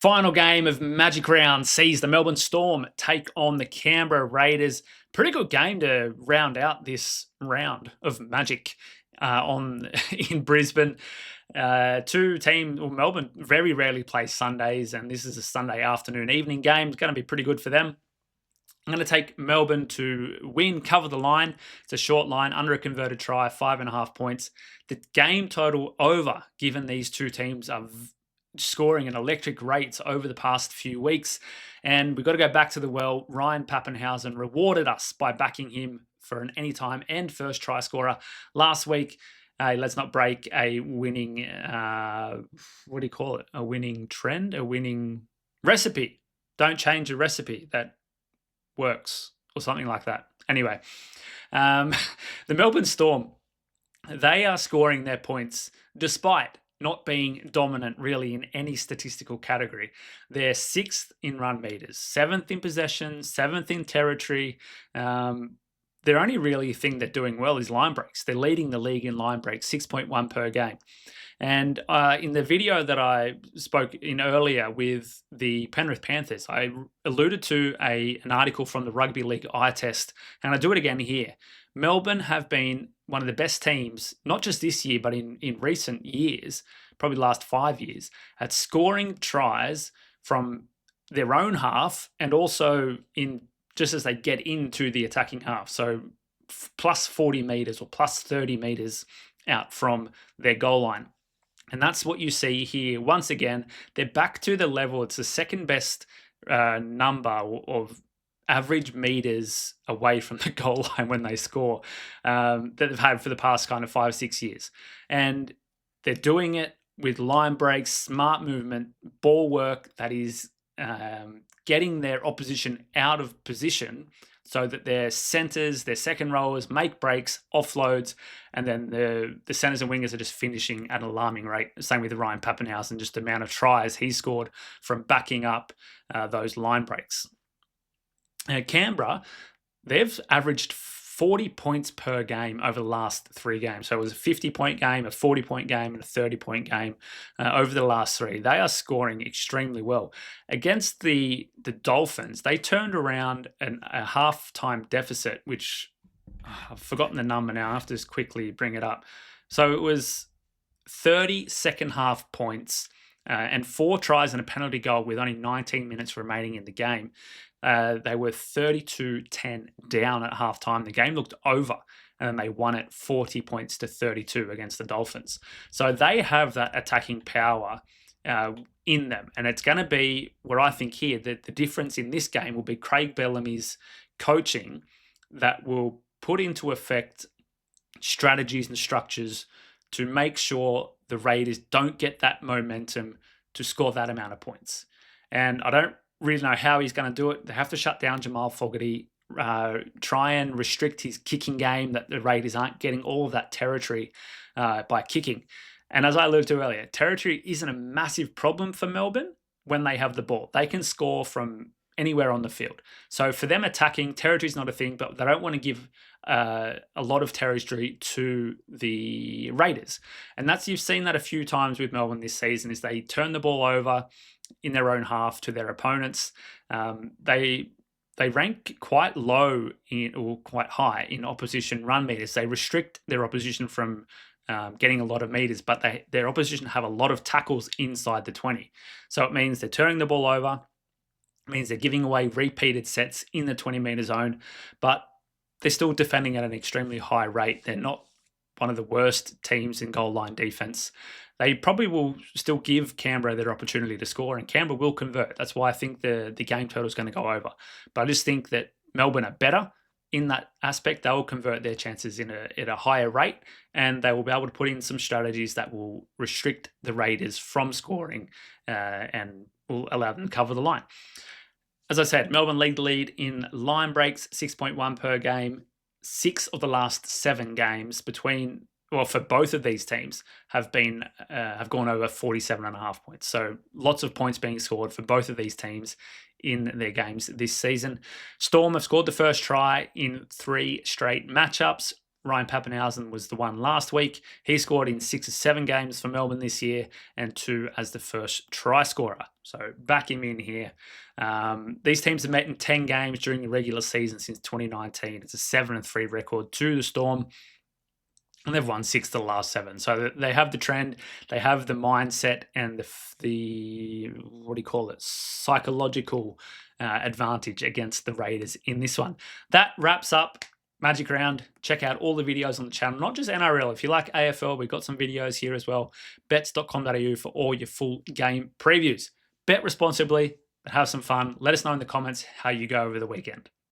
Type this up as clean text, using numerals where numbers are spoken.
Final game of Magic Round sees the Melbourne Storm take on the Canberra Raiders. Pretty good game to round out this round of Magic on in Brisbane. Two teams, well, Melbourne very rarely play Sundays, and this is a Sunday afternoon evening game. It's going to be pretty good for them. I'm going to take Melbourne to win, cover the line. It's a short line, under a converted try, 5.5 points. The game total over, given these two teams are scoring at electric rates over the past few weeks. And we've got to go back to the well. Ryan Pappenhausen rewarded us by backing him for an anytime and first try scorer last week. Let's not break a winning, what do you call it? A winning trend, a winning recipe. Don't change a recipe that works or something like that. Anyway, the Melbourne Storm, they are scoring their points despite not being dominant really in any statistical category. They're 6th in run meters, 7th in possession, 7th in territory. Their only really thing they're doing well is line breaks. They're leading the league in line breaks, 6.1 per game. And in the video that I spoke in earlier with the Penrith Panthers, I alluded to an article from the Rugby League eye test, and I do it again here. Melbourne have been one of the best teams, not just this year, but in recent years, probably the last 5 years, at scoring tries from their own half and also in just as they get into the attacking half. So plus 40 metres or plus 30 metres out from their goal line. And that's what you see here. Once again, they're back to the level. It's the second best number of average meters away from the goal line when they score that they've had for the past kind of 5-6 years. And they're doing it with line breaks, smart movement, ball work that is getting their opposition out of position so that their centers, their second rowers make breaks, offloads, and then the centers and wingers are just finishing at an alarming rate. Same with Ryan Pappenhausen, just the amount of tries he scored from backing up those line breaks. Canberra, they've averaged 40 points per game over the last 3 games. So it was a 50-point game, a 40-point game, and a 30-point game over the last 3. They are scoring extremely well. Against the Dolphins, they turned around a half-time deficit, which I've forgotten the number now. I have to just quickly bring it up. So it was 30 second-half points and 4 tries and a penalty goal with only 19 minutes remaining in the game. They were 32-10 down at halftime. The game looked over, and then they won it 40 points to 32 against the Dolphins. So they have that attacking power in them, and it's going to be where I think here that the difference in this game will be Craig Bellamy's coaching that will put into effect strategies and structures to make sure the Raiders don't get that momentum to score that amount of points. And I don't really know how he's going to do it. They have to shut down Jamal Fogarty, try and restrict his kicking game, that the Raiders aren't getting all of that territory by kicking. And as I alluded to earlier, territory isn't a massive problem for Melbourne when they have the ball. They can score from anywhere on the field. So for them, attacking, territory is not a thing, but they don't want to give a lot of territory to the Raiders. And you've seen that a few times with Melbourne this season, is they turn the ball over in their own half to their opponents. They rank quite low or quite high in opposition run meters. They restrict their opposition from getting a lot of meters, but their opposition have a lot of tackles inside the 20. So it means they're turning the ball over. It means they're giving away repeated sets in the 20-meter zone, but they're still defending at an extremely high rate. They're not one of the worst teams in goal line defense. They probably will still give Canberra their opportunity to score, and Canberra will convert. That's why I think the game total is going to go over. But I just think that Melbourne are better in that aspect. They will convert their chances at a higher rate, and they will be able to put in some strategies that will restrict the Raiders from scoring and will allow them to cover the line. As I said, Melbourne lead the lead in line breaks, 6.1 per game. 6 of the last 7 games for both of these teams have gone over 47.5 points. So lots of points being scored for both of these teams in their games this season. Storm have scored the first try in 3 straight matchups. Ryan Papenhuyzen was the one last week. He scored in 6 or 7 games for Melbourne this year and 2 as the first try scorer. So back him in here. These teams have met in 10 games during the regular season since 2019. It's a 7-3 record to the Storm. And they've won 6 of the last 7. So they have the trend, they have the mindset and the what do you call it, psychological advantage against the Raiders in this one. That wraps up Magic Round. Check out all the videos on the channel, not just NRL. If you like AFL, we've got some videos here as well. Bets.com.au for all your full game previews. Bet responsibly, but have some fun. Let us know in the comments how you go over the weekend.